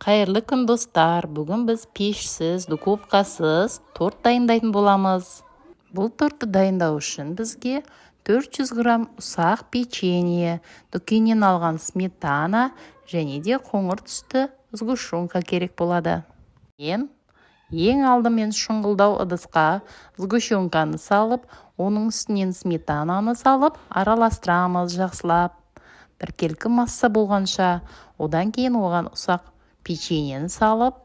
Қайырлы күн достар, бүгін біз пешсіз, духовкасыз торт дайындайтын боламыз. Бұл тортты дайындау үшін бізге 400 грамм ұсақ печенье, дүкеннен алған сметана және де қоңыр түсті сгущенка керек болады. Ең алдымен шұңғылдау ыдысқа сгущенканы салып, оның үстінен сметананы салып, араластырамыз жақсылап. Біркелкі масса болғанша, одан кейін оған ұсақ печеньені салып,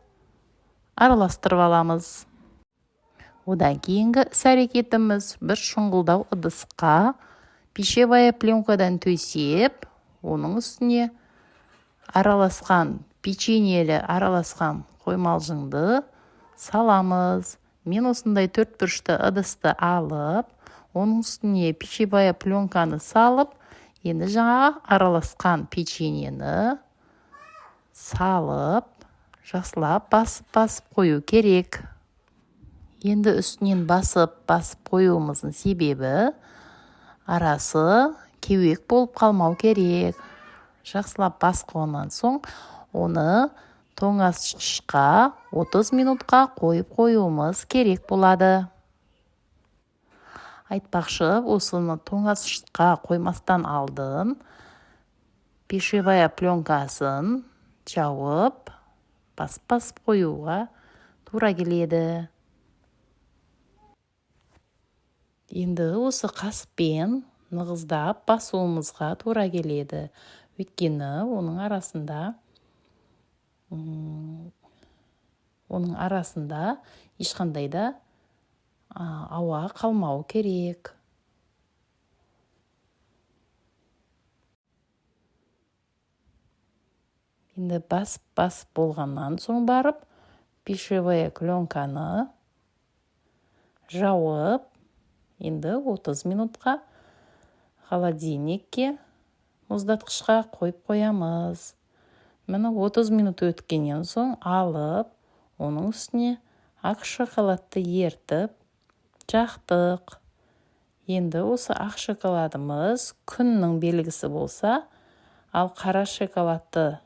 араластырып аламыз. Одан кейінгі іс-әрекетіміз бір шұңғылдау ыдысқа пищевая пленкадан төсеп, оның үстіне араласқан печеньелі араласқан қоймалжыңды саламыз. Мен осындай 4 бұрышты ыдысты алып, оның үстіне пищевая пленканы салып, енді жаңа араласқан печеньені салып, жақсылап басып қою керек. Енді үстінен басып қоюымыздың себебі арасы кеуек болып қалмау керек. Жақсылап басқаннан соң оны тоңазытқышқа 30 минутқа қоюымыз керек болады. Айтпақшы, осыны тоңазытқышқа қоймастан алдын пищевая пленкасын жауып, басып қоюға тура келеді. Енді осы қасықпен нығыздап басуымызға тура келеді. Өйткені оның арасында ешқандай да ауа қалмау керек. Енді басып болғаннан соң барып, пищевая пленканы жауып, енді 30 минутқа холодильникке мұздатқышқа қойып қоямыз. Міне 30 минут өткеннен соң алып, оның үстіне ақ шоколадты ертіп жақтық. Енді осы ақ шоколадымыз күннің белгісі болса, ал қара шоколадты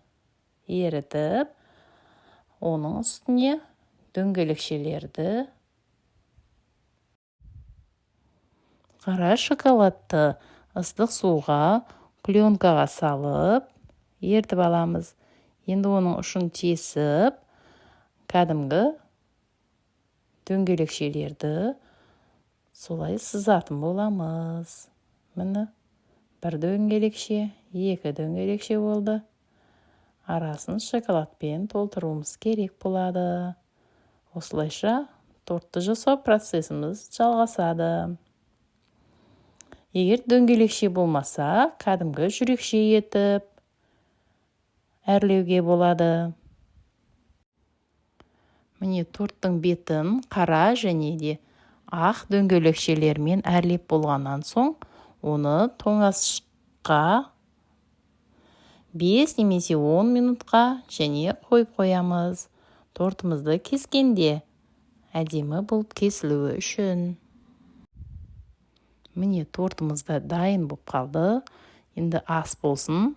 ерітіп, оның үстіне дөңгелекшелерді қара шоколадты ыстық суға пленкаға салып ертіп аламыз. Енді оның ұшын тесіп, кәдімгі дөңгелекшелерді солай сызатын боламыз. Міне, бір дөңгелекше, 2 дөңгелекше болды. Арасын шоколадпен толтыруымыз керек болады. Осылайша тортты жасау процесіміз жалғасады. Егер дөңгелекше болмаса, кәдімгі жүрекше етіп әрлеуге болады. Міне торттың бетін қара және де ақ дөңгелекшелермен әрлеп болғаннан соң, оны тоңазытқышқа 5 немесе 10 минутқа және қойып қоямыз. Тортымызды кескенде әдемі болып кесілуі үшін. Міне тортымызда дайын болып қалды. Енді ас болсын.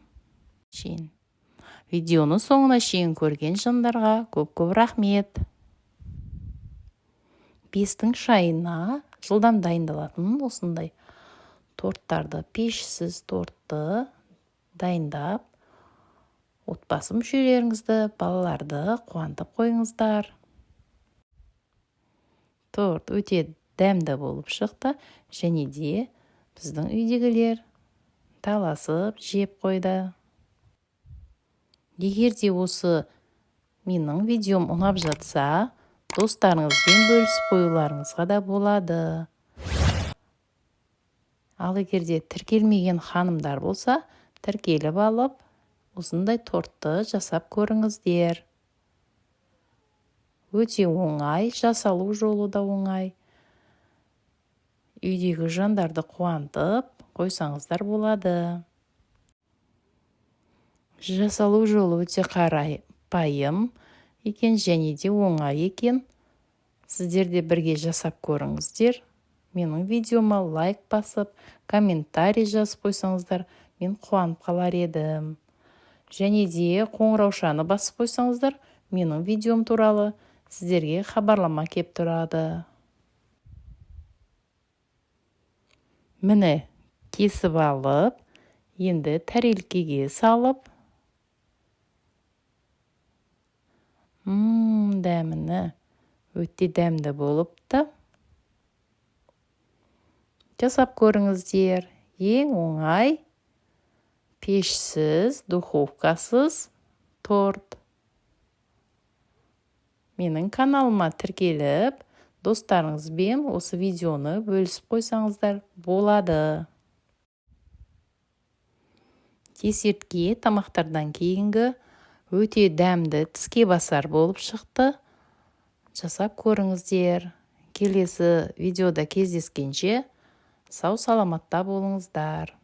Видеоны соңына шейін көрген жандарға көп рахмет. Бестің шайына жылдам дайындалатын осындай торттарды, пешсіз тортты дайындап, отбасы мүшелеріңізді, балаларды қуантып қойыңыздар. Торт өте дәмді болып шықты, және де біздің үйдегілер таласып жеп қойды. Егер де осы менің видеом ұнап жатса, достарыңызбен бөлісіп қоюларыңызға да болады. Ал егер де тіркелмеген ханымдар болса, тіркеліп алып, осындай тортты жасап көріңіздер. Өте оңай, жасалу жолы да оңай. Үйдегі жандарды қуантып қойсаңыздар болады. Жасалу жолы өте қарапайым екен және де оңай екен. Сіздер де бірге жасап көріңіздер. Менің видеома лайк басып, комментарий жазып қойсаңыздар, мен қуанып қалар едім. және де қоңыраушаны басып қойсаңыздар, менің видеом туралы сіздерге хабарлама кеп тұрады. Міне, кесіп алып, енді тәрелкеге салып, дәміні өте дәмді болыпты. Жасап көріңіздер. Ең оңай, пешсіз, духовкасыз торт. Менің каналыма тіркеліп, достарыңызбен осы видеоны бөлісіп қойсаңыздар болады. Десертке тамақтардан кейінгі өте дәмді тіске басар болып шықты. Жасап көріңіздер. Келесі видеода кездескенше сау саламатта болыңыздар.